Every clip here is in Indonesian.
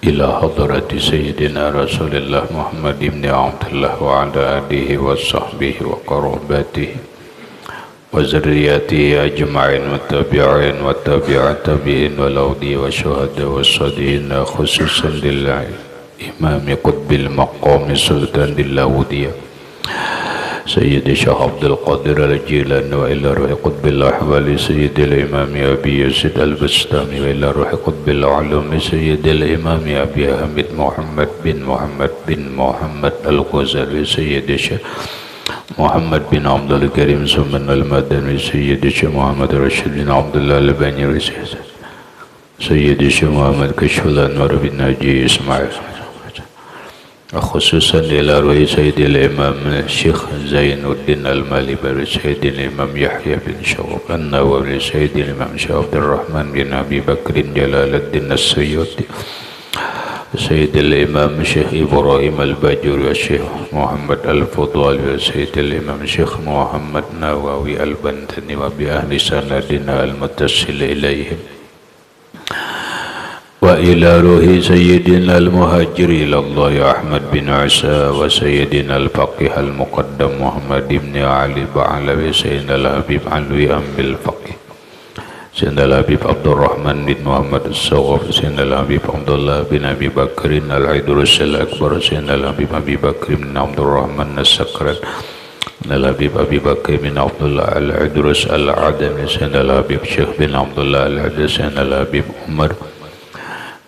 إلى حضرة سيدنا رسول الله محمد بن عبد الله وعلى آله وصحبه وقرابته وذريته أجمعين والتابعين والتابع التابعين والأولياء والشهداء والصالحين خصوصا للإمام قطب المقام سلطان الأولياء سيد الشيخ عبد القادر الجيلاني وإلى روح قطب الأحوال سيد الإمام أبي يزيد البستامي وإلى روح قطب العلوم سيد الإمام أبي حميد محمد بن محمد الغزالي سيد الشيخ محمد بن عبد الكريم سمن المدني سيد الشيخ محمد رشيد بن عبد الله الباني سيد الشيخ محمد كشف الأنوار بن ناجي إسماعيل خصوصا إلى روح سيد الإمام الشيخ زين الدين المالبري سيد الإمام يحيى بن شوق النووي سيد الإمام شيخ عبد الرحمن بن أبي بكر جلال الدين السيوطي سيد الإمام الشيخ إبراهيم الباجوري والشيخ محمد الفضالي وسيد الإمام الشيخ محمد نووي البنتني وبأهل سندنا المتصل إليهم وإلى روح سيدنا المهاجر إلى الله أحمد بن عيسى وسيدنا الفقيه المقدم محمد بن علي بعلوي سيدنا الحبيب علوي أم الفقيه سيدنا الحبيب عبد الرحمن بن محمد الصواب سيدنا الحبيب عبد الله بن أبي بكر العيدروس الأكبر سيدنا الحبيب أبي بكر بن عبد الرحمن السكران سيدنا الحبيب أبي بكر بن عبد الله العيدروس العدمي سيدنا الحبيب شيخ بن عبد الله العدس سيدنا الحبيب عمر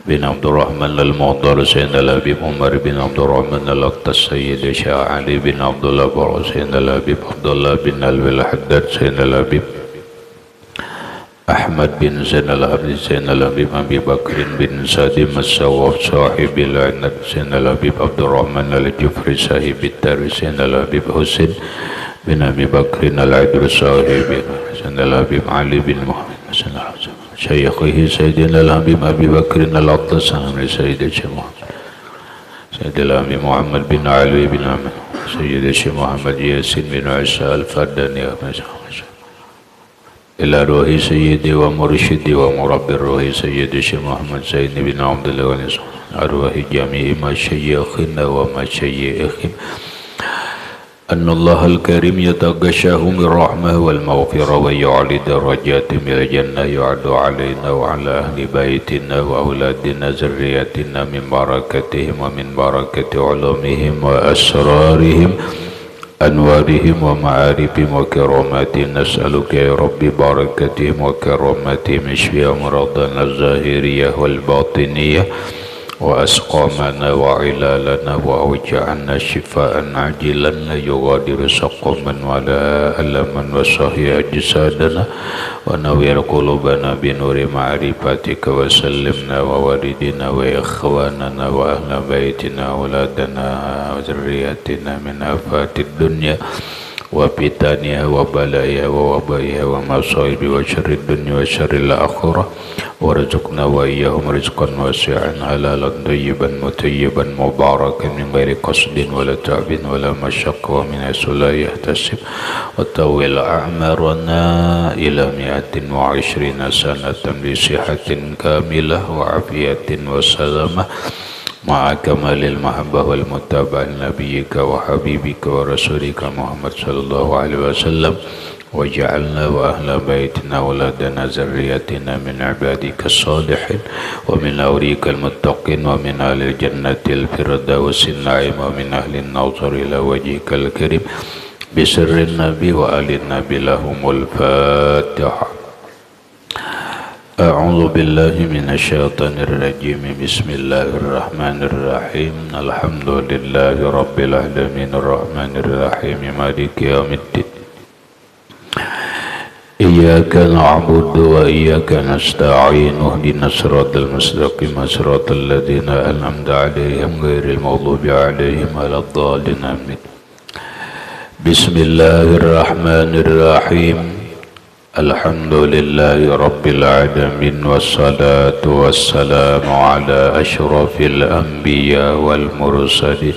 بن عبد الرحمن المعطر سيدنا الحبيب عمر بن عبد الرحمن الأقطع سيد شاه علي بن عبد الله برو سيدنا الحبيب عبد الله بن الوي الحداد سيدنا الحبيب أحمد بن زين العابدين سيدنا الحبيب أبي بكر بن سادم السواف صاحب العنب سيدنا الحبيب عبد الرحمن الجفري صاحب التاريخ سيدنا الحبيب حسين بن أبي بكر العيدروس صاحب سيدنا الحبيب علي بن محمد شيخه سيدنا الحبيب أبي بكر الأطلس سيد الشيخ سيد الحبيب محمد بن علي بن عمر سيد الشيخ محمد ياسين بن عيسى الفرداني إلى روح سيدي ومرشدي ومربي الروح سيد الشيخ محمد زين بن عبد الله أرواح جميع مشايخنا ومشايخهم أن الله الكريم يتغشاهم بالرحمة والمغفرة ويعلي درجاتهم إلى الجنة يعد علينا وعلى أهل بيتنا وأولادنا ذريتنا من بركتهم ومن بركة علومهم وأسرارهم أنوارهم ومعارفهم وكراماتهم نسألك يا رب بركتهم وكراماتهم اشفي أمراضنا الظاهرية والباطنية وأسقامنا وعلالنا وأوجعنا شفاء عاجلا لا يغادر سقما ولا ألما وصحي أجسادنا ونوّر قلوبنا بنور معرفتك وسلمنا ووالدنا وإخواننا وأهل بيتنا أولادنا وذريتنا من آفات الدنيا وفتنها وبلائها ووبائها ومصائب وشر الدنيا وشر الآخرة وارزقنا وإياهم رزقا واسعا حلالا طيبا مطيبا مباركا من غير قصد ولا تعب ولا مشقة ومن حيث لا يحتسب وطول أعمارنا إلى 120 سنة بصحة كاملة وعافية وسلامة مع كمال المحبة والمتابعة لنبيك وحبيبك ورسولك محمد صلى الله عليه وسلم وجعلنا وأهل بيتنا أولادنا ذريتنا من عبادك الصالحين ومن أوليك المتقين ومن أهل الجنة الفردوس النعيم ومن أهل النظر إلى وجهك الكريم بسر النبي وآل النبي لهم الفاتحة. أعوذ بالله من الشيطان الرجيم بسم الله الرحمن الرحيم الحمد لله رب العالمين الرحمن الرحيم مالك يوم الدين إياك نعبد وإياك نستعين اهدنا الصراط المستقيم صراط الذين أنعمت عليهم غير المغضوب عليهم ولا الضالين آمين. بسم الله الرحمن الرحيم الحمد لله رب العالمين والصلاة والسلام على أشرف الأنبياء والمرسلين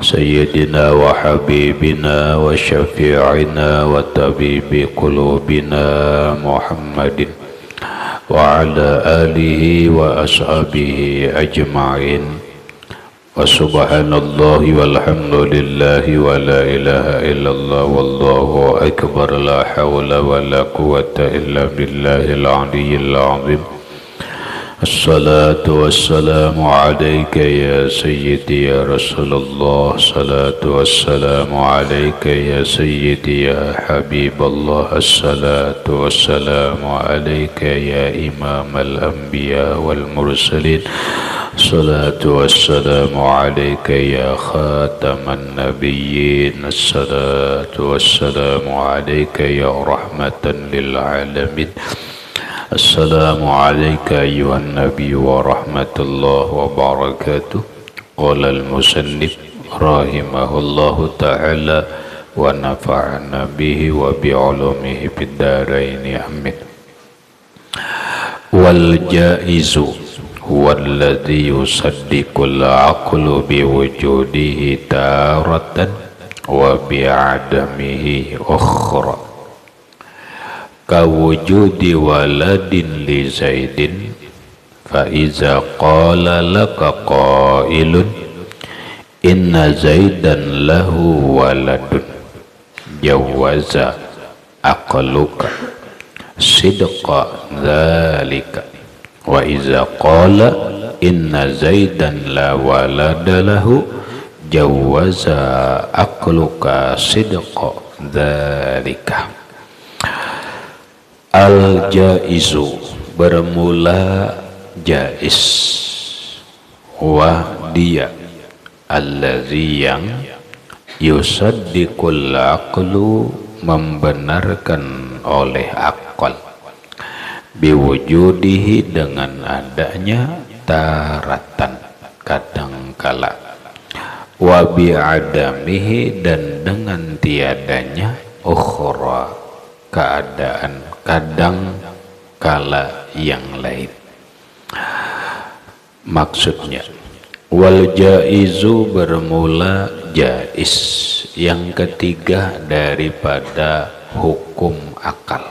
سيدنا وحبيبنا وشفيعنا وطبيب قلوبنا محمد وعلى آله وأصحابه أجمعين وسبحان الله والحمد لله ولا إله إلا الله والله أكبر لا حول ولا قوة إلا بالله العلي العظيم الصلاة والسلام عليك يا سيدي يا رسول الله الصلاة والسلام عليك يا سيدي يا حبيب الله الصلاة والسلام عليك يا إمام الأنبياء والمرسلين الصلاة والسلام عليك يا خاتم النبيين الصلاة والسلام عليك يا رحمة للعالمين السلام عليك أيها النبي ورحمة الله وبركاته. قال المصنف رحمه الله تعالى ونفعنا به وبعلومه في الدارين آمين. والجائز هو الذي يصدق العقل بوجوده تارة وبعدمه أخرى kawujudi waladin li zaidin fa iza qala laka qailun inna zaidan lahu waladun jawaza aqluka sidqa dhalika wa iza qala inna zaidan la walada lahu jawaza aqluka sidqa dhalika. Al-jaizu bermula jais wa dia allazi yang yusaddiqul aqlu membenarkan oleh akal biwujudihi dengan adanya taratan kadangkala wa bi'adamihi dan dengan tiadanya ukhra keadaan kadang kala yang lain. Maksudnya wal jaizu bermula jais yang ketiga daripada hukum akal,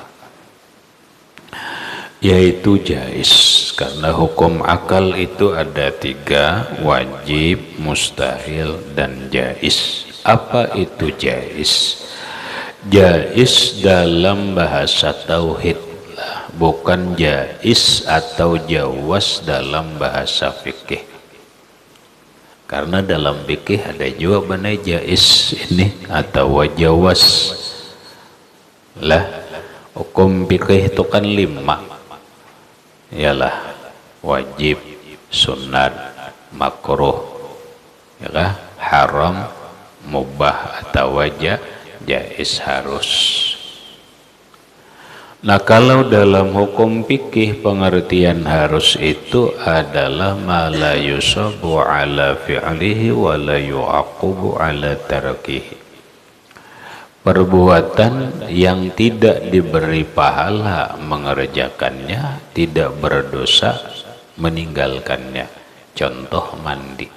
yaitu jais karena hukum akal itu ada tiga, wajib, mustahil, dan jais. Apa itu jais? Jais dalam bahasa tauhid lah, bukan jais atau jawas dalam bahasa fikih. Karena dalam fikih ada juga benar jais ini atau jawas lah. Hukum fikih itu kan 5, ialah wajib, sunat, makruh, ya, haram, mubah atau wajib, jais harus. Nah, kalau dalam hukum fikih pengertian harus itu adalah ma la yusabu ala fi'lihi wa la yu'aqubu ala tarkihi. Perbuatan yang tidak diberi pahala mengerjakannya, tidak berdosa meninggalkannya. Contoh mandi.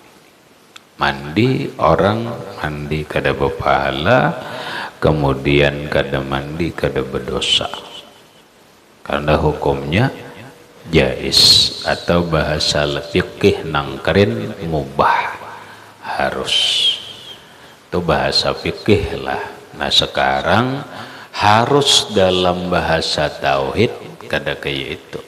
Mandi, orang mandi kada berpahala, kemudian kada mandi kada berdosa, karena hukumnya jais atau bahasa fikih nangkerin mubah, harus. Itu bahasa fikih lah. Nah, sekarang harus dalam bahasa tauhid kada kayak itu.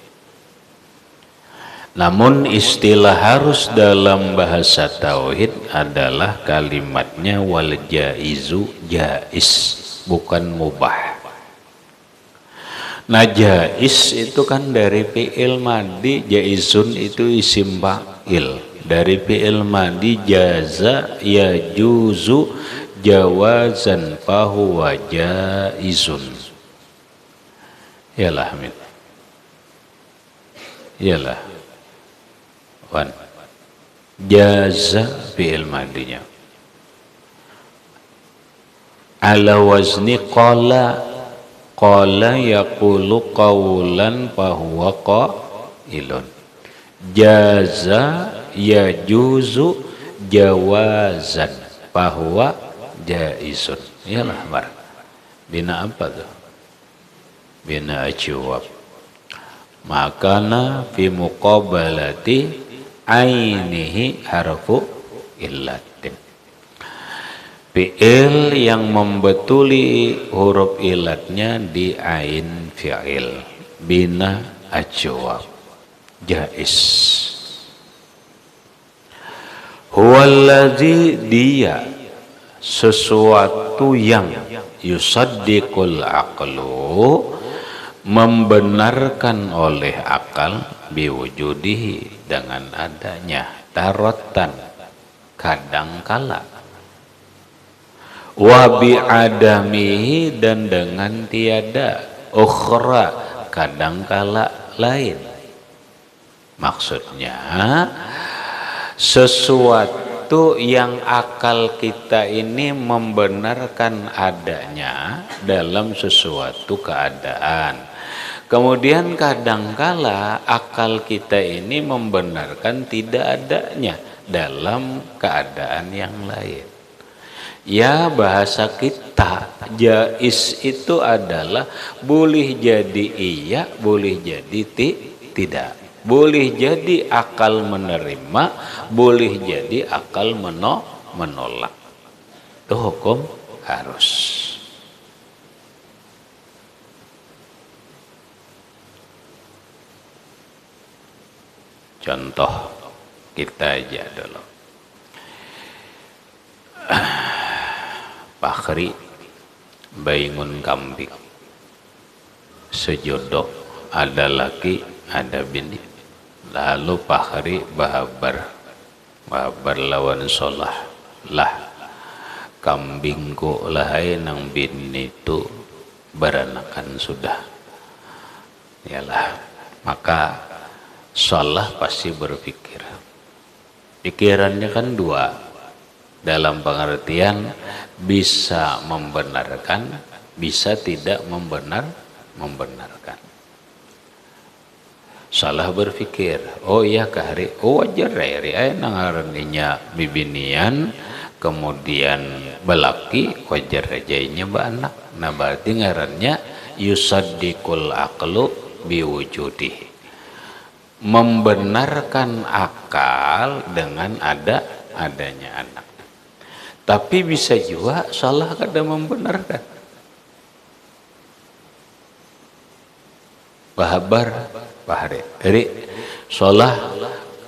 Namun istilah harus dalam bahasa tauhid adalah kalimatnya wal jaizu, jais, bukan mubah. Nah, jais itu kan dari fi'il madi, jaizun itu isim fa'il. Dari fi'il madi jaza yajuzu jawazan fahuwa jaizun. Yalah amin. Yalah. Wan. Jaza fi'il madinya. Ala wazni qala, qala yaqulu qawlan fahuwa qailun. Jaza yajuzu jawazan fahuwa jaizun. Iyalah mar. Bina apa tuh? Bina ajwab. makana fi muqabalati ainihi harfu illatin. Fi'il yang membetuli huruf ilatnya di ain fi'il bina ajwab jais. Huwallazi dia sesuatu yang yusaddiqul aqlu membenarkan oleh akal biwujudihi dengan adanya tarotan kadangkala wa bi'adamihi dan dengan tiada ukhra kadangkala lain. Maksudnya sesuatu yang akal kita ini membenarkan adanya dalam sesuatu keadaan, kemudian kadangkala akal kita ini membenarkan tidak adanya dalam keadaan yang lain. Ya, bahasa kita jais itu adalah boleh jadi iya, boleh jadi tidak. Boleh jadi akal menerima, boleh jadi akal menolak. Itu hukum harus. Contoh kita aja dulu. Pakhri baingun kambing sejodoh, ada laki ada bini, lalu Pakhri bahabar lawan solah lah kambingku lahai nang bini itu beranakan sudah, yalah, maka solah pasti berpikir, pikirannya kan dua, dalam pengertian bisa membenarkan, bisa tidak membenarkan. Salah berpikir, oh iya kahari, oh wajar ya nangaraninya bibinian, kemudian belaki wajar rajainya anak. Nah berarti ngarannya yusaddiqul aqlu biwujudihi, membenarkan akal dengan adanya anak. Tapi bisa juga salah kada membenarkan. Bahabar Pahari, jadi salah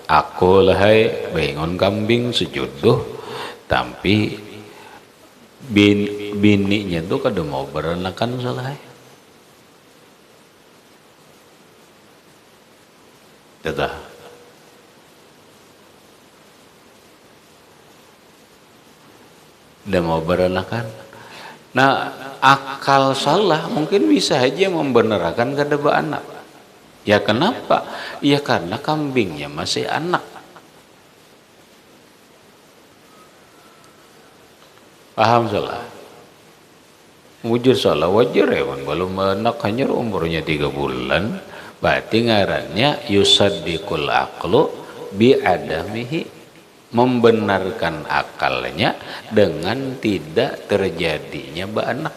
aku lahai bangun kambing sejodoh, tapi bininya tuh kada mau beranakan salah. Tetap. Dan mau beranakan. Nah, akal salah mungkin bisa aja membenarkan kada anak. Ya kenapa? Ya karena kambingnya masih anak. Paham salah? Mujur salah wajar ya, belum anak hanya umurnya 3 bulan. Berarti ngarannya yusaddiqul aqlu bi'adamihi, membenarkan akalnya dengan tidak terjadinya anak.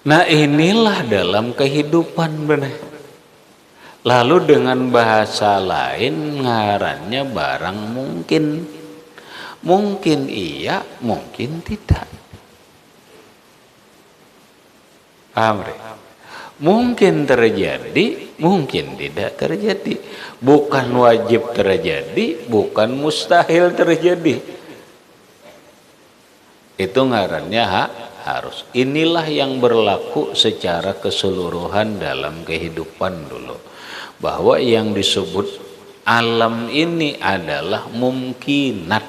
Nah inilah dalam kehidupan benar. Lalu dengan bahasa lain ngarannya barang mungkin. Mungkin iya, mungkin tidak. Paham? Mungkin terjadi, mungkin tidak terjadi. Bukan wajib terjadi, bukan mustahil terjadi. Itu ngarannya harus. Inilah yang berlaku secara keseluruhan dalam kehidupan dulu. Bahwa yang disebut alam ini adalah mungkinat.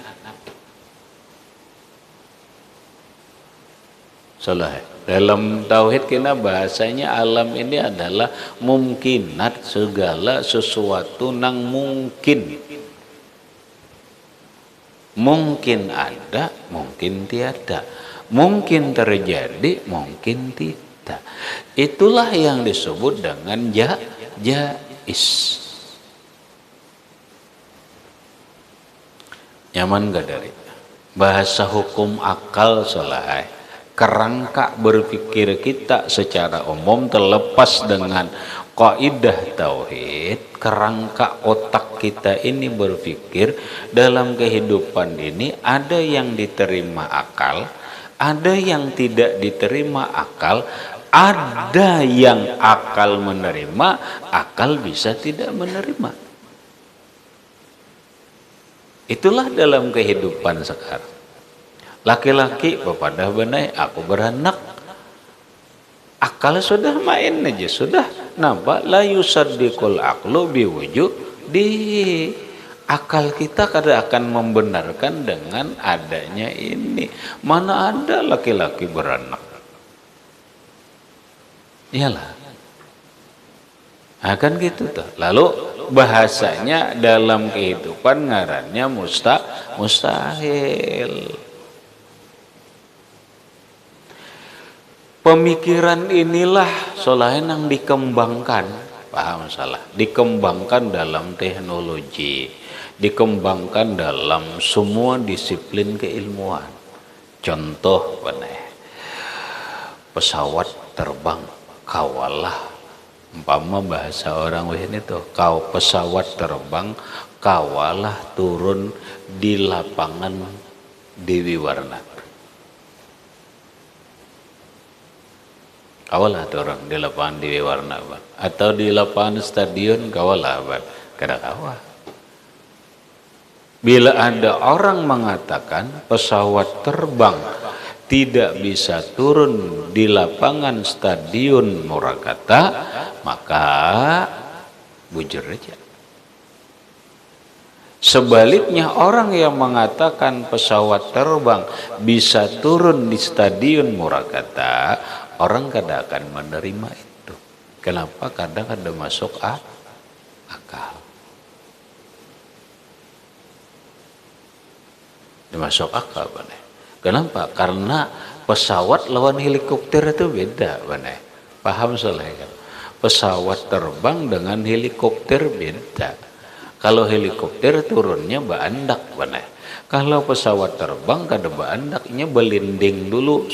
Salah. Dalam tauhid kita bahasanya alam ini adalah mungkinat, segala sesuatu nang mungkin. Mungkin ada, mungkin tiada. Mungkin terjadi, mungkin tidak. Itulah yang disebut dengan jais. Nyaman gak dari bahasa hukum akal salah? kerangka berpikir kita secara umum terlepas dengan kaidah tauhid, kerangka otak kita ini berpikir dalam kehidupan ini ada yang diterima akal, ada yang tidak diterima akal, ada yang akal menerima, akal bisa tidak menerima. Itulah dalam kehidupan sekarang. Laki-laki bepadah benai, aku beranak, akal sudah main aja, sudah nampak la yusaddiqul aqlu biwujud di akal kita kadang akan membenarkan dengan adanya ini. Mana ada laki-laki beranak? Iyalah, akan gitu tuh. Lalu bahasanya dalam kehidupan ngarannya mustahil. Pemikiran inilah solain yang dikembangkan, paham salah, dikembangkan dalam teknologi, dikembangkan dalam semua disiplin keilmuan. Contoh pesawat terbang, kawalah, umpama bahasa orang ini tuh, kau pesawat terbang, kawalah turun di lapangan Dewi Warna. Kawalah turun di lapangan Dewi Warna, atau di lapangan stadion kawalah, kada kawal. Bila ada orang mengatakan pesawat terbang tidak bisa turun di lapangan stadion Murakata, maka bujur aja. Sebaliknya orang yang mengatakan pesawat terbang bisa turun di stadion Murakata, orang kadang akan menerima itu. Kenapa? Kadang ada masuk akal. Masuk akal, bener. Kenapa? Karena pesawat lawan helikopter itu beda, bener. Paham salah kan? Pesawat terbang dengan helikopter beda. Kalau helikopter turunnya baandak, bener. Kalau pesawat terbang kada baandaknya belinding dulu,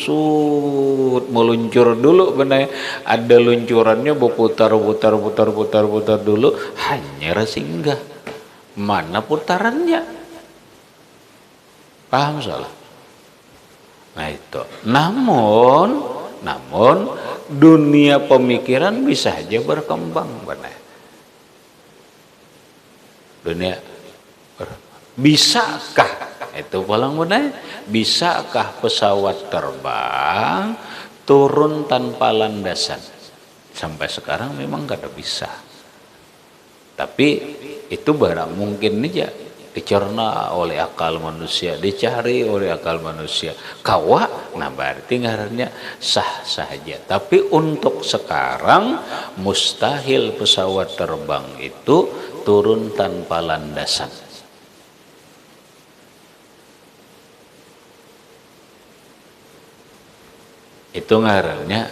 meluncur dulu, benar. Ada luncurannya berputar dulu, hanya singgah. Mana putarannya? Paham salah? Nah itu. Namun dunia pemikiran bisa saja berkembang, benar. Dunia bisakah, itu paling benar, bisakah pesawat terbang turun tanpa landasan? Sampai sekarang memang kada bisa. Tapi itu barang mungkin aja dicerna oleh akal manusia, dicari oleh akal manusia. Kawa, nah berarti ngarannya sah saja. Tapi untuk sekarang mustahil pesawat terbang itu turun tanpa landasan. Itu ngarannya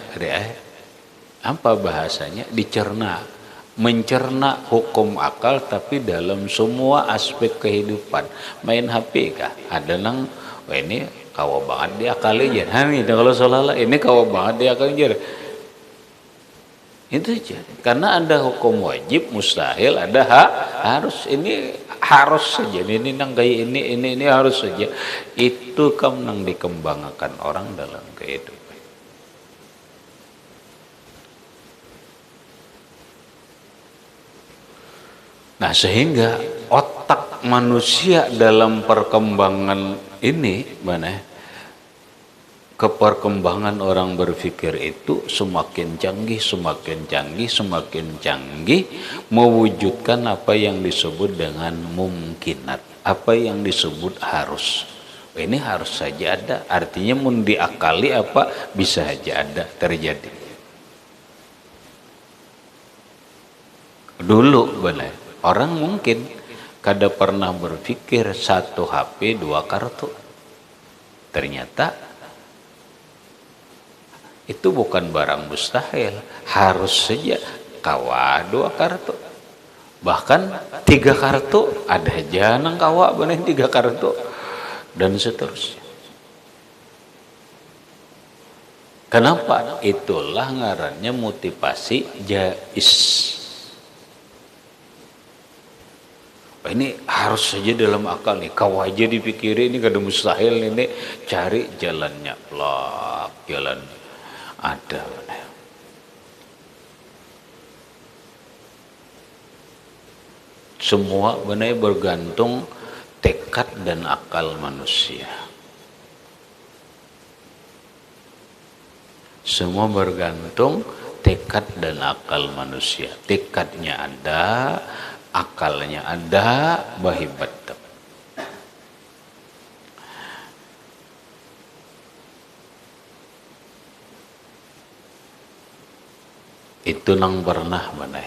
apa bahasanya, dicerna, mencerna hukum akal tapi dalam semua aspek kehidupan. Main HP kah ada nang ini kawa banget diakali aja, ini kalau salah ini kawa banget diakali aja, itu aja. Karena ada hukum wajib, mustahil, ada harus. Ini harus saja, ini nang kayak ini harus saja. Itu kamu nang dikembangkan orang dalam kehidupan. Nah sehingga otak manusia dalam perkembangan ini, keperkembangan orang berpikir itu semakin canggih, mewujudkan apa yang disebut dengan mungkinat, apa yang disebut harus. Ini harus saja ada, artinya mun diakali apa bisa saja ada terjadi. Dulu orang mungkin kada pernah berpikir satu HP dua kartu. Ternyata itu bukan barang mustahil, harus saja kawa dua kartu. Bahkan 3 kartu ada aja nang kawa 3 kartu dan seterusnya. Kenapa? Itulah ngarannya motivasi jais. Ini harus saja dalam akal nih, kau aja dipikirin, ini kada mustahil ini, cari jalannya, plak, jalan ada. Semua benar bergantung tekad dan akal manusia. Semua bergantung tekad dan akal manusia. Tekadnya ada, akalnya ada, bahibat. Itu nang pernah mana?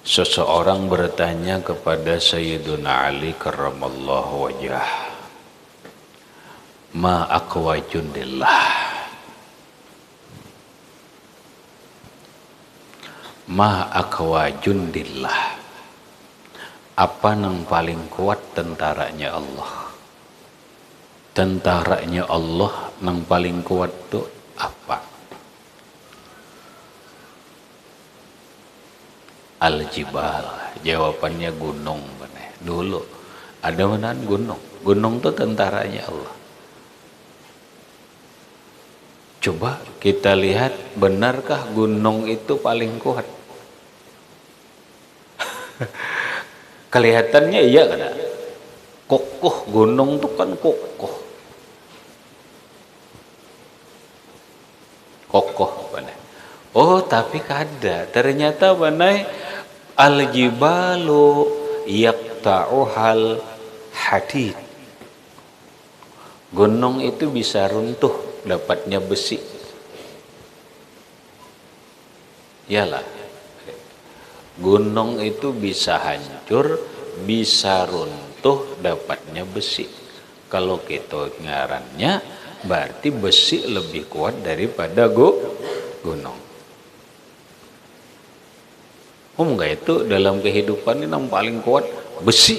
Seseorang bertanya kepada Sayyiduna Ali karramallahu wajah, ma aqwa jundillah, ma aqwa jundillah, apa nang paling kuat tentaranya Allah? Tentaranya Allah nang paling kuat tuh apa? Al-jibal. Jawabannya gunung. Dulu ada menan gunung. Gunung tuh tentaranya Allah. Coba kita lihat, benarkah gunung itu paling kuat? Kelihatannya iya kan? Kokoh, gunung tuh kan kokoh. Kokoh benar. Oh, tapi kada. Ternyata benar al-jibalu yaqta'uhal hadid. Gunung itu bisa runtuh, dapatnya besi. Yalah. Gunung itu bisa hancur, bisa runtuh, dapatnya besi. Kalau kita ngarannya, berarti besi lebih kuat daripada gunung. Enggak, itu dalam kehidupan ini yang paling kuat besi.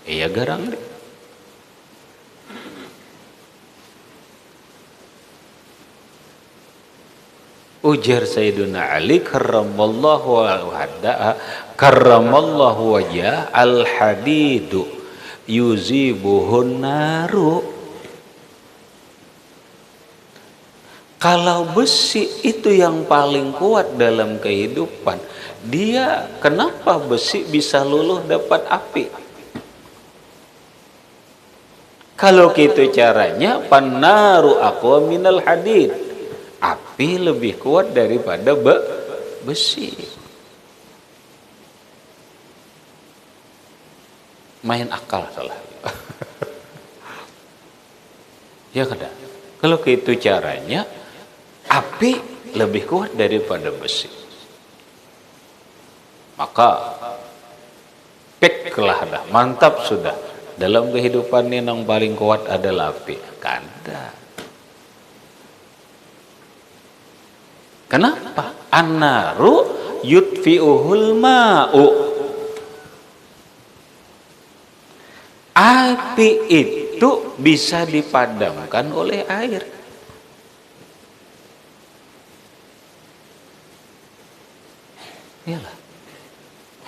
Iya garang deh. Ujar Sayyiduna Ali karramallahu wajah al-hadidu yuzibuhun naru. Kalau besi itu yang paling kuat dalam kehidupan, dia kenapa besi bisa luluh dapat api? Kalau gitu caranya, pannaru aqwa minal hadid. Api lebih kuat daripada besi. Main akal salah. Ya kada? Kalau gitu caranya, api lebih kuat daripada besi. Maka peklah dah, mantap sudah. Dalam kehidupan ini yang paling kuat adalah api. Kada. Kenapa? An-naru yutfi'uhul ma'u. Api itu bisa dipadamkan oleh air. Iyalah.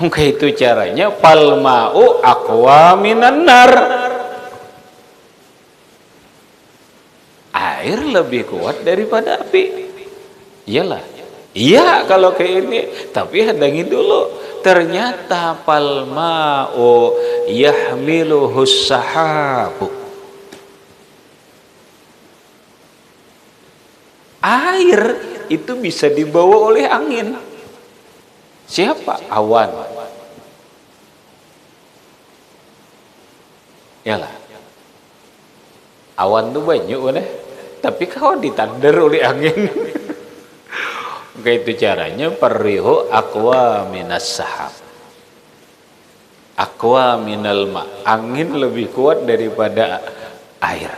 Mungkin itu caranya, pal ma'u aqwa minan nar. Air lebih kuat daripada api. Iyalah. Iya kalau kayak ini, tapi hadangin dulu. Ternyata pal ma'u yahmiluhus sahabu. Air itu bisa dibawa oleh angin. Siapa? Awan. Yalah. Awan tuh banyak deh. Tapi kalau ditandar oleh angin. Itu caranya, perrihu aqwa minas sahab. Aqwa minal ma. Angin lebih kuat daripada air.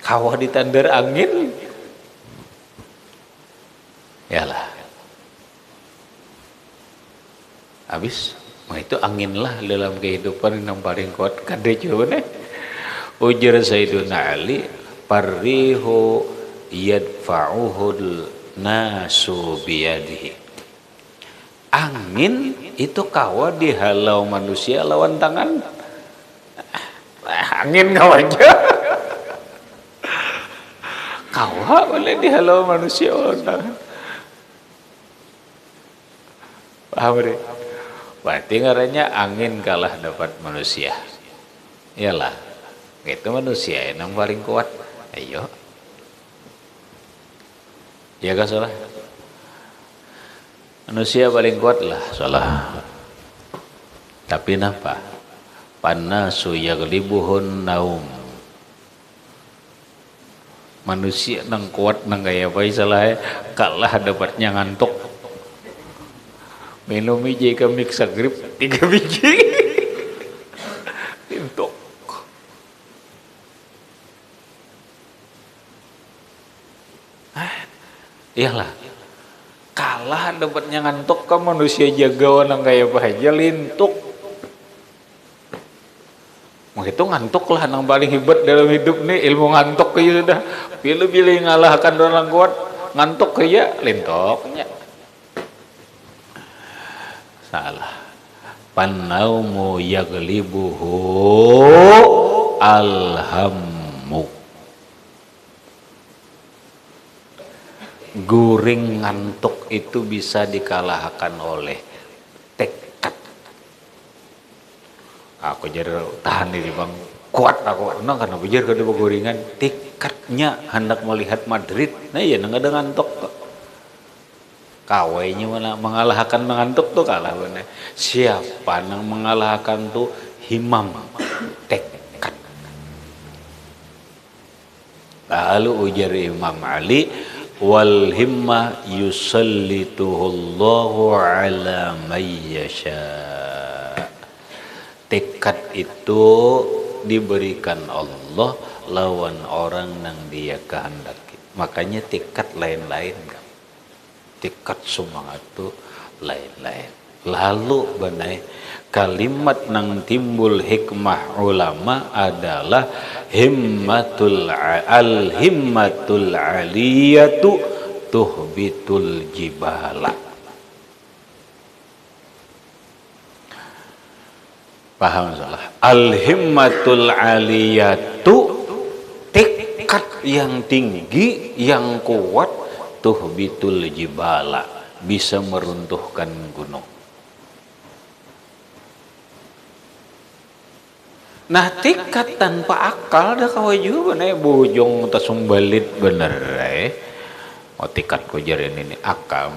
Kalau ditandar angin, yalah. Habis. Itu angin lah dalam kehidupan yang paling kuat. Kada coba nih. Ujar Sayyiduna Ali, "Parrihu yadfa'uhul nasu biyadihi." Angin itu kawa dihalau manusia lawan tangan. Angin kawa aja. Kawa boleh dihalau manusia lawan tangan. Paham deh? Berarti ngarannya angin kalah dapat manusia. Iyalah, itu manusia yang paling kuat. Ayo. Ya kan salah? Manusia paling kuat lah salah. Tapi napa? Pannasu yaglibuhun naum. Manusia nang kuat nang gaya apa salah kalah dapatnya ngantuk. Minum biji ke mix grip 3 biji. Ngantuk. Iyalah. Kalah dapatnya ngantuk ke manusia jaga nang kayak apa aja lintuk. Itu ngantuk lah nang paling hebat dalam hidup nih, ilmu ngantuk kayak sudah. Pilih-pilih ngalahkan orang kuat, ngantuk kayak lintoknya. Salah. Pannaumu yaglibuhu alhammu. Guring ngantuk itu bisa dikalahkan oleh tekad. Aku jadi tahan diri bang, kuat aku. Nah karena bijar kada guringan, tekadnya hendak melihat Madrid. Nah iya nggak ada ngantuk. Kawainya mana mengalahkan mengantuk tuh kalah bener. Siapa yang mengalahkan tuh himam, tekad. Lalu ujar Imam Ali, wal himma yusallituhullahu ala may yasha. Tekad itu diberikan Allah lawan orang yang dia kehendaki. Makanya tekad lain-lain kan. Tekad semangat itu lain-lain. Lalu benai kalimat nang timbul hikmah ulama adalah himmatul aliyatu tuhbitul jibala. Paham salah? Al-himmatul aliyatu, tekad yang tinggi, yang kuat, tuhbitul jibala, bisa meruntuhkan gunung. Nah tekad tanpa akal dah kawai juga nih bujung tasumbalit bener oh tekad kujarin ini akal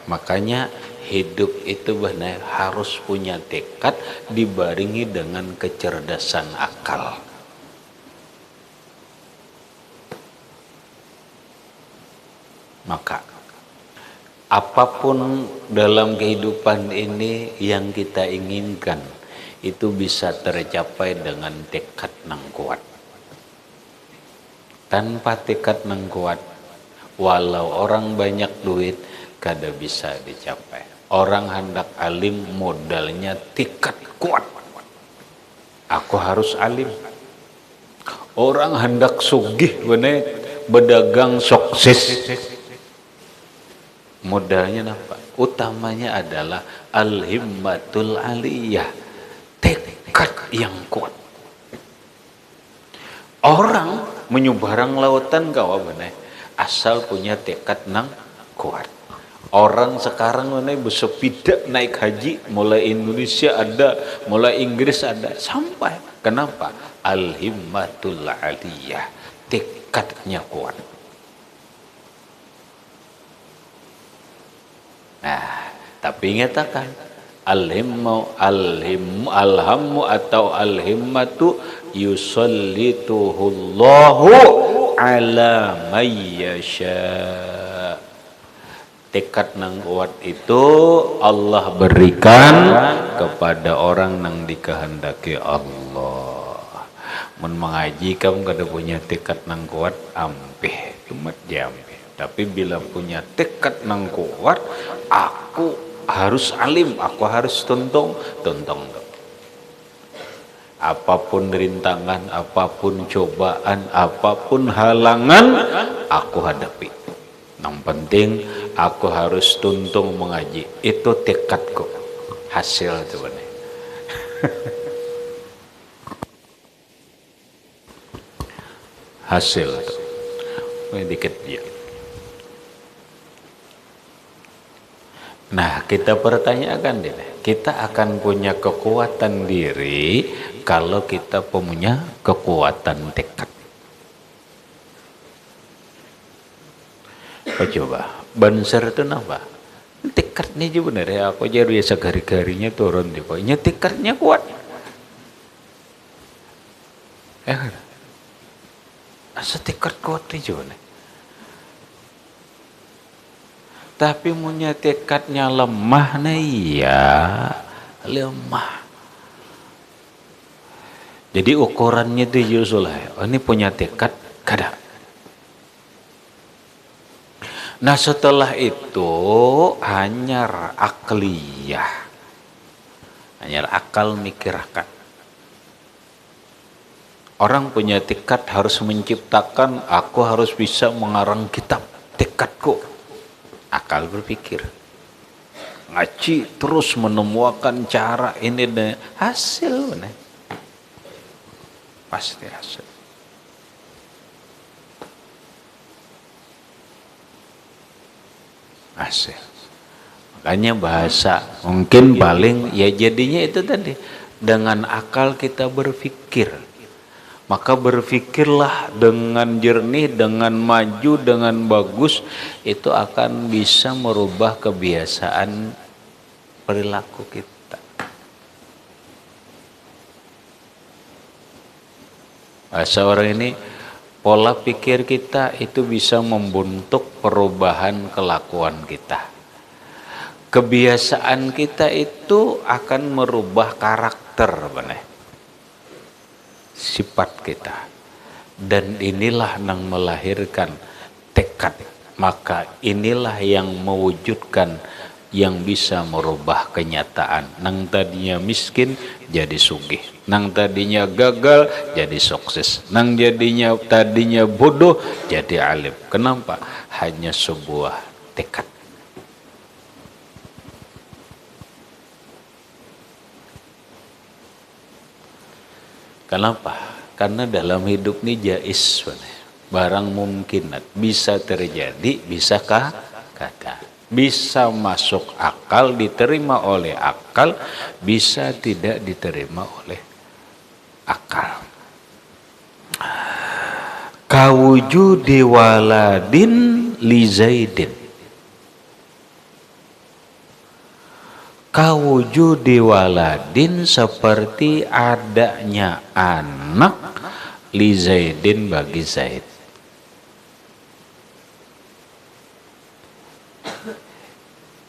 makanya hidup itu benar harus punya tekad dibarengi dengan kecerdasan akal. Maka apapun dalam kehidupan ini yang kita inginkan itu bisa tercapai dengan tekad nang kuat. Tanpa tekad nang kuat, walau orang banyak duit, kada bisa dicapai. Orang hendak alim modalnya tekad kuat. Aku harus alim. Orang hendak sugih bener berdagang sukses. Modalnya apa? Utamanya adalah al-himmatul aliyah, tekad yang kuat. Orang menyubarang lautan kawa bener asal punya tekad nang kuat. Orang sekarang mana bersepeda naik haji, mulai Indonesia ada, mulai Inggris ada, sampai. Kenapa? Al-himmatul aliyah, tekadnya kuat. Nah, tapi ingatakan alhammu atau alhimmatu yusallituhullahu ala may yasha. Tekad nang kuat itu Allah berikan kepada orang nang dikehendaki Allah. Mun mengaji kamu kada punya tekad nang kuat ampih tumat jampi. Tapi bila punya tekad nang kuat, aku harus alim, aku harus tuntong. Apapun rintangan, apapun cobaan, apapun halangan, aku hadapi. Yang penting aku harus tuntung mengaji. Itu tekadku. Hasil itu benar. Hasil itu. Ini dikit dia. Nah, kita pertanyakan deh. Kita akan punya kekuatan diri kalau kita punya kekuatan tekad. Coba, banser itu apa? Tekadnya juga benar ya. Aku aja biasa gari-garinya turun di pokoknya tekadnya kuat. Asa tekad kuat juga nih. Tapi punya tekadnya lemah nih ya, lemah. Jadi ukurannya itu justru ini punya tekad kada. Nah setelah itu hanyar akliyah, hanyar akal mikirkan. Orang punya tekad harus menciptakan, aku harus bisa mengarang kitab, tekadku. Akal berpikir. Ngaji terus menemukan cara ini dan hasil benar. Pasti hasil. Hasil. Makanya bahasa mungkin paling ya jadinya itu tadi dengan akal kita berpikir. Maka berpikirlah dengan jernih, dengan maju, dengan bagus, itu akan bisa merubah kebiasaan perilaku kita. Bahasa orang ini, pola pikir kita itu bisa membentuk perubahan kelakuan kita. Kebiasaan kita itu akan merubah karakter, benar. Sifat kita, dan inilah yang melahirkan tekad. Maka inilah yang mewujudkan yang bisa merubah kenyataan. Nang tadinya miskin jadi sugih, nang tadinya gagal jadi sukses, nang tadinya bodoh jadi alim. Kenapa? Hanya sebuah tekad. Kenapa? Karena dalam hidup ini jais, barang mungkin bisa terjadi, bisakah kada? Bisa masuk akal, diterima oleh akal, bisa tidak diterima oleh akal. Kawujudi waladin li Zaidin. Kawujudi waladin seperti adanya anak li Zaidin bagi Zaid.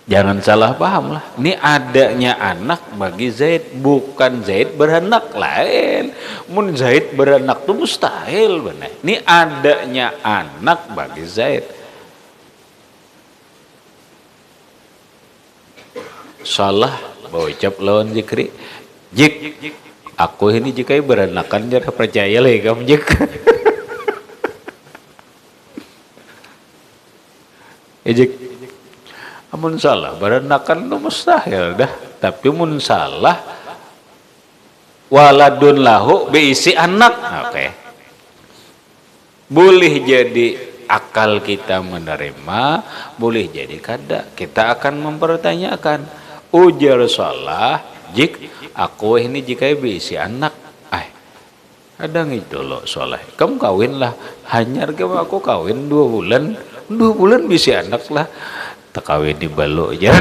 Jangan salah paham lah. Ini adanya anak bagi Zaid, bukan Zaid beranak lain. Mun Zaid beranak itu mustahil benar. Ini adanya anak bagi Zaid. Salah bawa ucap lawan zikri. Jik, aku ini jika beranakan jangan percaya lagi kamu jik. Jik. Amun salah beranakan itu mustahil dah. Tapi mun salah waladun lahu beisi anak. Oke. Boleh jadi akal kita menerima, boleh jadi kada. Kita akan mempertanyakan. Ujar salah, jik aku ini jika beisi anak, ada gitu loh salah. Kamu kawin lah, hanyar kamu aku kawin 2 bulan bisi anak lah, tak kawin di balok aja.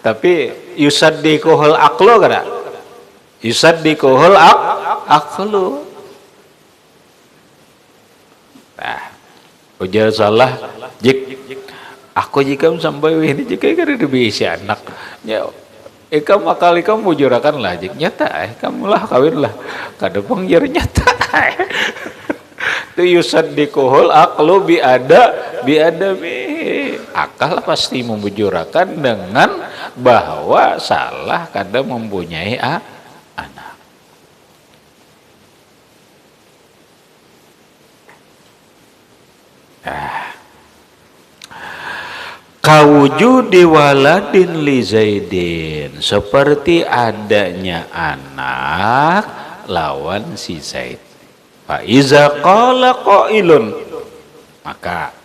Tapi yusaddiquhul aqlu kada? Yusaddiquhul aqlu. Nah, ujar salah, jik aku jika sampai ini jika kada dibisi anak. Ya, kamu akal kamu jurakan lah jik nyata kamu lah kawin lah. Kada pengjar nyata. itu yusaddiquhul aqlu biadabi. Akal pasti membujurakan dengan bahwa salah kada mempunyai anak. Kawujudi waladin li Zaidin, seperti adanya anak lawan si Zaid. Fa iza qala qailun, maka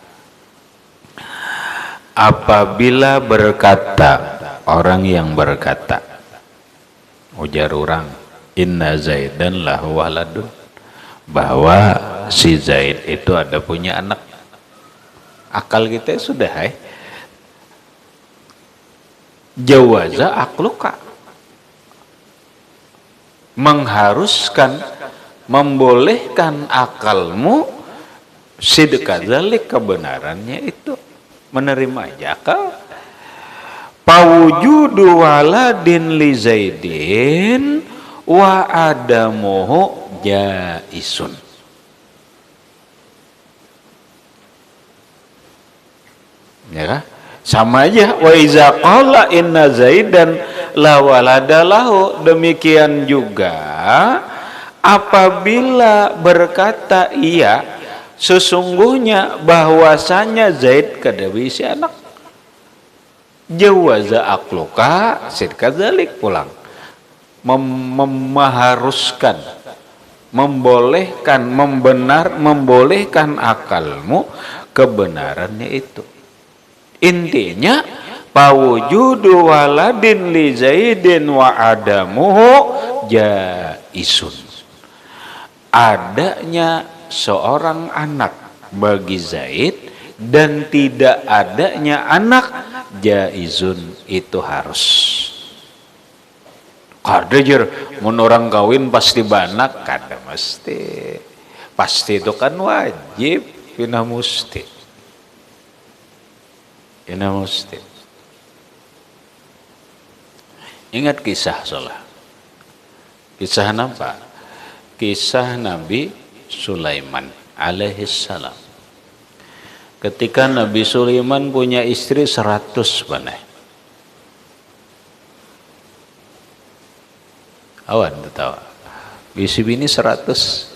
apabila berkata orang yang berkata, ujar orang, inna Zaidan lahu waladun, bahwa si Zaid itu ada punya anak. Akal kita sudah jawaza akluka, mengharuskan, membolehkan akalmu sidqadzalik, kebenarannya itu menerima aja akal. Pawujudu waladin li Zaidin wa adamuhu jaisun. Ya kan? Sama aja, wa iza qala inna Zaidan la walada lahu, demikian juga apabila berkata iya sesungguhnya bahwasanya Zaid kada bisi anak, jawaza akluka sidqadzalik, pulang mengharuskan, membolehkan, membolehkan akalmu kebenarannya itu. Intinya pawujudu waladin li Zaidin wa adamuhu jaisun, adanya seorang anak bagi Zaid dan tidak adanya anak jaizun, itu harus. Kada jer mun orang kawin pasti banak, kada mesti. Pasti itu kan wajib, pina musti. Ina mesti. Ingat kisah salah. Kisah apa? Kisah Nabi Sulaiman alaihissalam. Ketika Nabi Sulaiman punya istri 100 banai. Awan tertawa. Bisi bini 100.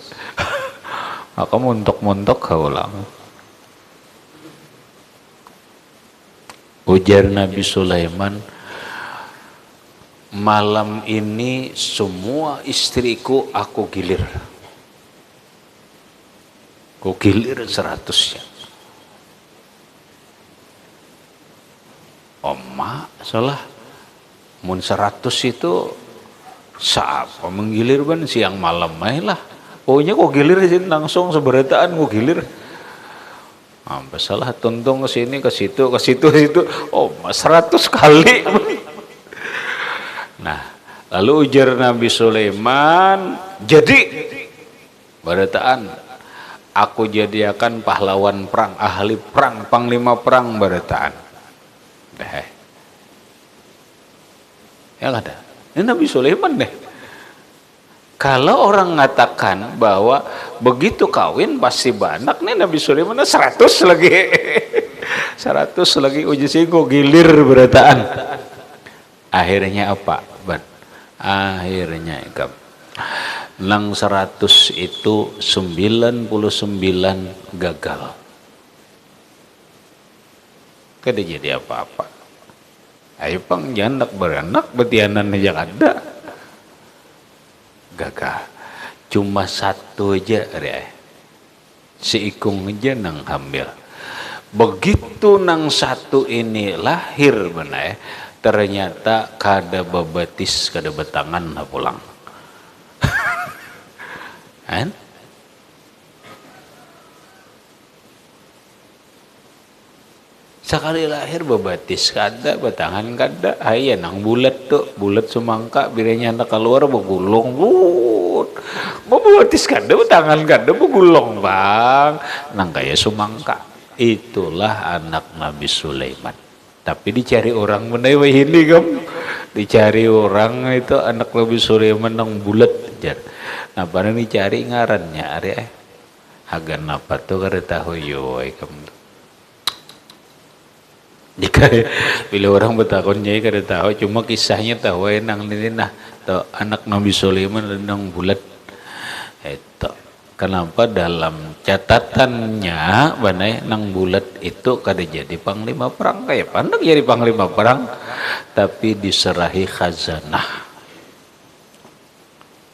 Maka montok-montok kaulang. Ujar Nabi Sulaiman, malam ini semua istriku aku gilir. Ku gilir 100-nya. Oma salah. Mun 100 itu siapa menggilir ban siang malam lah. Pokoknya kok gilir langsung seberataan kok gilir. Salah tuntung ke sini ke situ ke situ ke situ. Oh, 100 kali. Nah, lalu ujar Nabi Sulaiman, jadi barataan aku jadiakan pahlawan perang, ahli perang, panglima perang barataan. Deh. Ya ada. Ini Nabi Sulaiman deh. Kalau orang mengatakan bahwa begitu kawin pasti banak, nih Nabi Sulaiman 100 lagi. 100 lagi uji singgo gilir berataan. Akhirnya apa? Akhirnya ikam. Nang 100 itu 99 gagal. Kada jadi apa-apa. Ayo pang janak beranak betianan aja ada. Gagal. Cuma satu aja si ikung aja nang hamil. Begitu nang satu ini lahir benar, ternyata kada bebatis, kada betangan pulang. Kan? Sekali lahir bebatis kada, betangan kada, ayah nang bulat tuh, bulat semangka, biranya anak keluar begulung, bebatis kada, betangan kada, begulung bang, nang kaya semangka. Itulah anak Nabi Sulaiman. Tapi dicari orang menewah ini dicari orang itu anak Nabi Sulaiman nang bulat jar. Nah, pada dicari ngarannya, Hagan apa tuh kada tahu yo kamu. Jika bila orang bertakunnya kada tahu, cuma kisahnya tahu nang ini nah, tuh anak Nabi Sulaiman nang bulat. Itu kenapa dalam catatannya banai nang bulat itu kada jadi panglima perang, kayak pandang jadi panglima perang, tapi diserahi khazanah.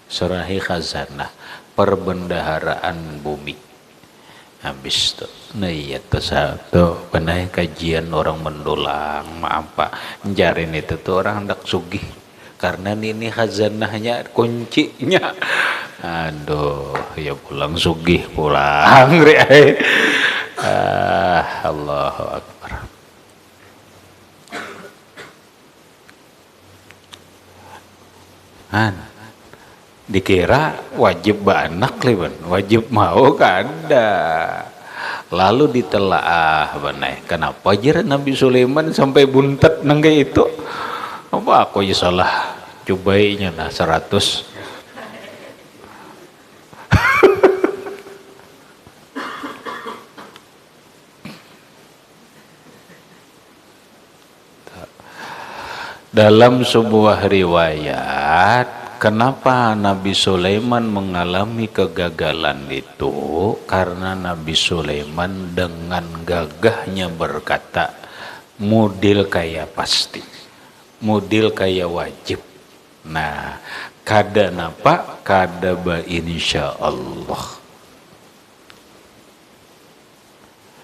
Serahi khazanah perbendaharaan bumi. Habis tuh, nah iya tuh satu benai kajian orang mendulang, apa njarin itu tuh orang hendak sugih karena ini khazanahnya kuncinya. Aduh, ya pulang sugih pulang, Allahu Akbar. Dikira wajib banak liban, wajib mau kada. Lalu ditelaah banai, kenapa aja Nabi Sulaiman sampai buntet nangga itu? Apa aku ya salah cobainya nah 100. Dalam sebuah riwayat, kenapa Nabi Sulaiman mengalami kegagalan itu? Karena Nabi Sulaiman dengan gagahnya berkata, mudil kaya pasti, mudil kaya wajib. Nah, kada napa? Kada ba insya Allah.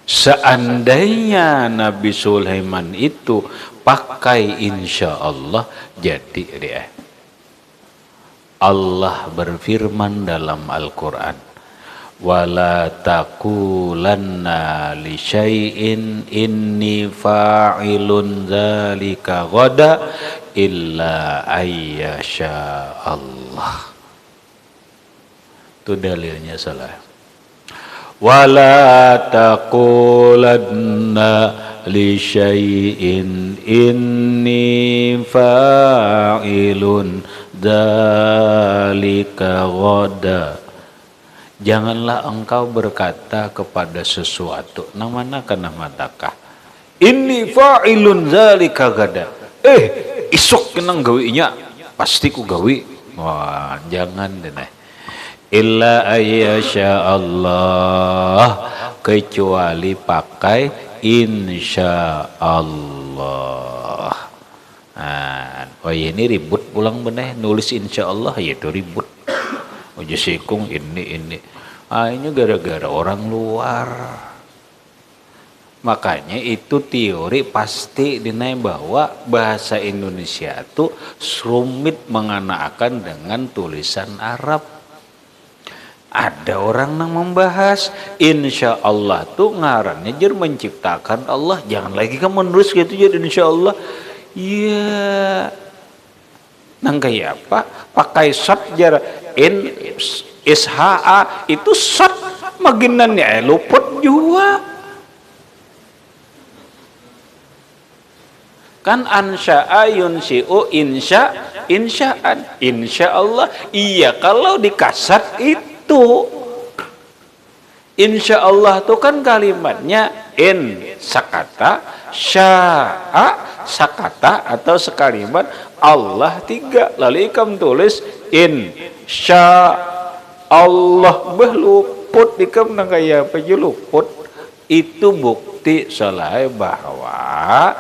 Seandainya Nabi Sulaiman itu pakai insya Allah, jadi dia. Allah berfirman dalam Al-Quran, wala taqulanna li syai'in inni fa'ilun dzalika ghada illa ayyasha Allah. Itu dalilnya salah. Wala taqulanna li syai'in inni fa'ilun dzalika ghada. Janganlah engkau berkata kepada sesuatu namana kana matakah inni fa'ilun dzalika ghada, isok kenang gawinya pasti ku gawi. Wah, jangan deh. Illa ayyasha Allah, kecuali pakai insya Allah. Oh ini ribut pulang benih nulis insya Allah, ya itu ribut. Ojo sikung ini. Ini gara-gara orang luar. Makanya itu teori pasti dinai bahwa bahasa Indonesia itu rumit mengenakan dengan tulisan Arab. Ada orang yang membahas insya Allah tuh ngarannya jer menciptakan Allah, jangan lagi kamu menulis gitu jadi insya Allah. Iya, nang kayak apa? Pakai shot jar in isha itu shot maginannya luput juga. Kan ansya'a yunsi'u insya'an insya Allah. Iya, kalau dikasat itu insya Allah itu kan kalimatnya in sakata, sya'a sakata, atau sekalimat Allah 3. Lalu ikam tulis in sya Allah luput ikam nang kaya apa luput. Itu bukti salah bahwa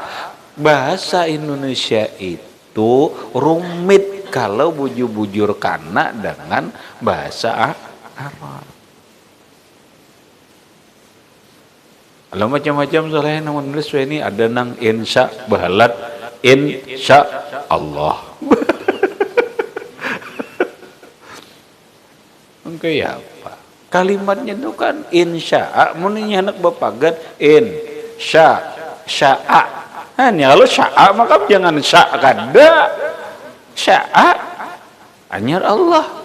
bahasa Indonesia itu rumit kalau bujur-bujur kana dengan bahasa Arab. Kalau macam-macam soalnya namun nulis ini ada nang insya bahalat insya Allah. Oke ya apa? Kalimatnya itu kan insya, muninya anak bapagan sya'a. Hanya kalau sya'a maka jangan sya'a kada. Sya'a anyar Allah.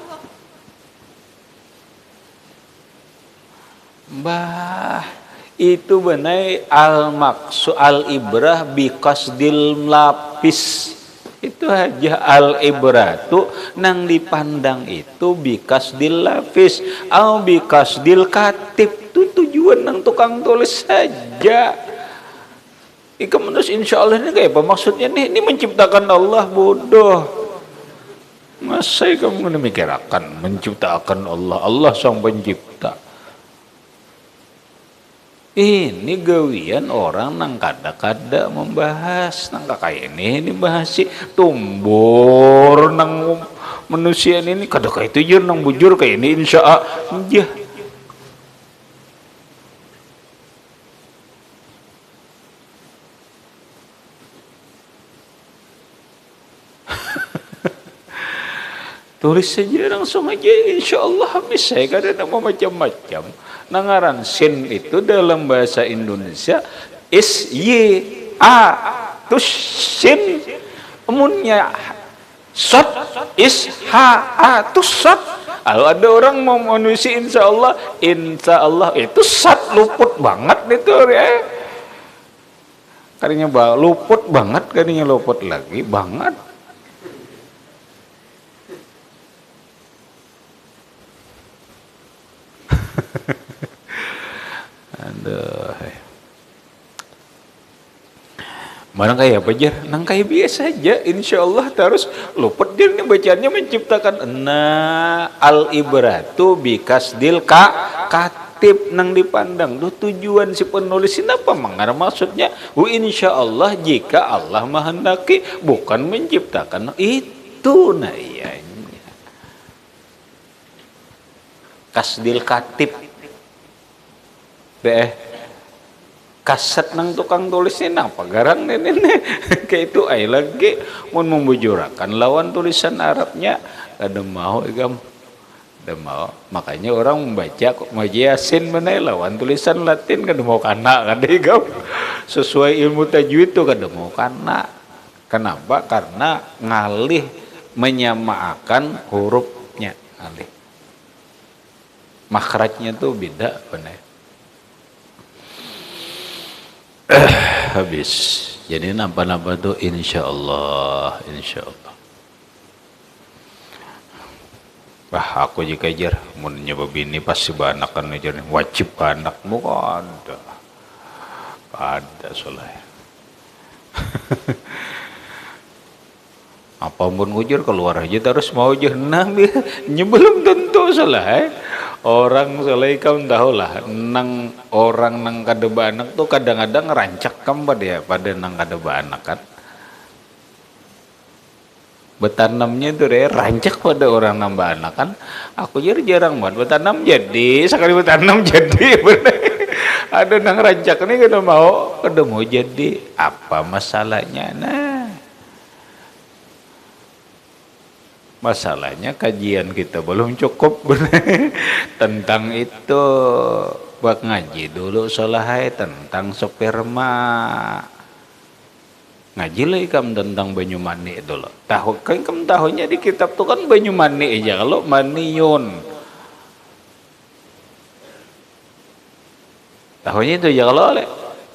Itu benai al-maqsu al-ibrah bi qasdil lapis. Itu aja. Al ibratu nang dipandang itu bikasdil lafis au bikasdil katib, itu tujuan nang tukang tulis saja. Ika menurut insya Allah ini kayak apa maksudnya nih? Ini menciptakan Allah, bodoh. Masa kamu memikirkan menciptakan Allah? Allah sang pencipta. Ini gawian orang nang kada-kada membahas nang kayak ini bahas sih tumbur nang manusia ini kada kayak itu nang bujur kayak ini insya Allah. Tulis saja langsung aja, insya Allah habis. Saya kada nama macam-macam. Nangaran sin itu dalam bahasa Indonesia is y a tus sin, emunnya sot is ha a tus sot. Kalau ada orang mau menulis insya Allah itu sat luput banget itu ya. Karinya luput banget, karinya luput lagi banget. Aduh. Mana kayak apa jar? Nang kayak biasa aja, insya Allah terus luput dia ini bacaannya menciptakan. Nah, al ibratu bikasdil katib nang dipandang. Duh, tujuan si penulis ini apa? Mengarah maksudnya, insya Allah jika Allah menghendaki, bukan menciptakan itu nayanya. Kasdil katib. Kaset nang tukang tulisnya apa garang ini kayak itu ay lagi mau membujurakan lawan tulisan Arabnya kada mau igam, kada mau. Makanya orang membaca kok Yasin menai lawan tulisan Latin kada mau kana kada igam. Sesuai ilmu tajwid itu kada mau kana. Kenapa? Karena ngalih menyamakan hurufnya, ngalih makhrajnya tuh beda benar. Habis. Jadi nampak-nampak tuh insya Allah. Wah, aku jika jar mau nyoba bini pasti banak kan jar wajib anakmu ada soalnya. Apapun ujar keluar aja terus mau aja belum tentu soalnya. Orang selai kamu tahu lah, nang orang nang kada banak tuh kadang-kadang rancak kam pada nang kada banak kan. Betanamnya itu rancak pada orang nang banak kan. Aku jarang banget betanam jadi, sekali betanam jadi bener. Ada nang rancak ini kada mau jadi. Apa masalahnya? Nah, masalahnya kajian kita belum cukup tentang itu. Buat ngaji dulu solahai tentang sperma. Ngaji lah ikam tentang banyu mani dulu. Tahu kan kamu tahunya di kitab tuh kan banyu mani aja. Kalau maniun tahunya itu ya kalau oleh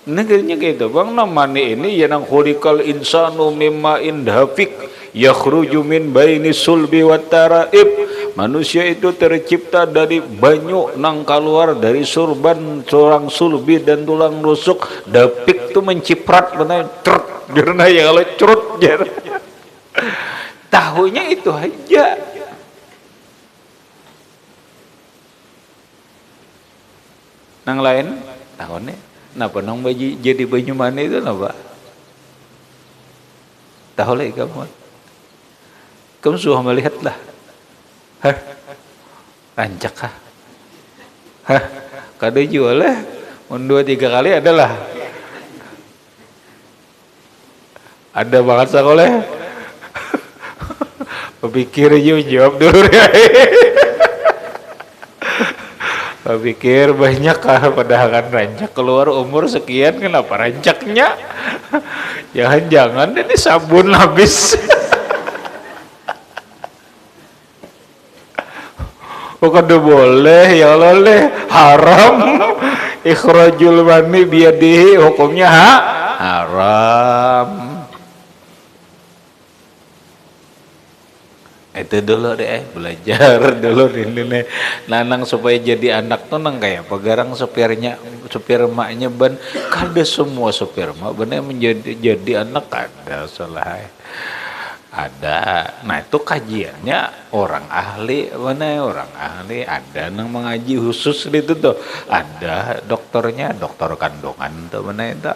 negerinya gitu bang. Mani ini ya nang khuliqal insanu mimma indhafik yakhruju min baini sulbi wat taraib. Manusia itu tercipta dari banyu nang keluar dari surban tulang sulbi dan tulang rusuk. Dapik itu menciprat benar trut karena ya kalau curut jar. Tahunya itu aja. Nang lain tahunnya napa nang jadi banyu mana itu napa? Tahu lagi kamu sudah melihat lah. Rancak kah? Kada jual lah. 2-3 kali adalah. Ada banget sekolah. Berpikir jawab dulu ya. Berpikir banyak kah padahal kan rancak keluar umur sekian kenapa rancaknya? Jangan-jangan ini sabun habis. Bukan boleh ya Allah, haram ikhrajul mani biadihi, hukumnya haram. Itu dulu deh, belajar dulu ini nanang supaya jadi anak tuh nang kayak pegarang supir maknya ban kada semua supir mak bener menjadi anak ada salah ada. Nah itu kajiannya orang ahli mana orang ahli ada nang mengaji khusus itu tuh ada dokternya dokter kandungan tuh mana itu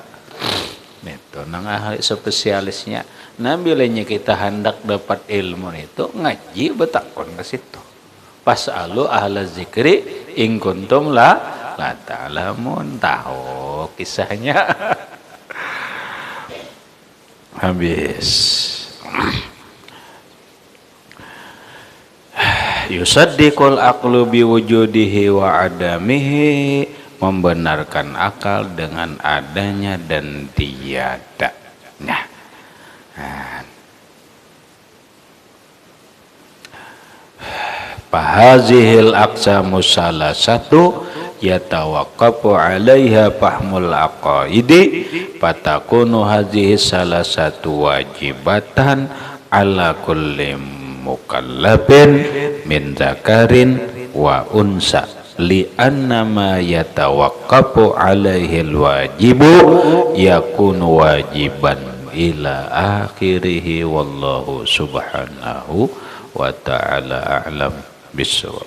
itu nang ahli spesialisnya. Nah bilanya kita hendak dapat ilmu itu ngaji betakon ke situ. Pas'alu ahla zikri in kuntum la ta'lamun. Tahu kisahnya. Habis. Yusaddiqul aqlu biwujudihi wa adamihi, membenarkan akal dengan adanya dan tiadanya. Fahazihil aqsamu salasatu yatawaqqafu 'alaiha fahmul aqaidi fatakunu hazihi salasatu wajibatan ala kulli mukallafin min dzakarin wa unsa li anna ma yatawaqqafu 'alaihi alwajibu yakunu wajiban ila akhirih wallahu subhanahu wa ta'ala a'lam bissawab.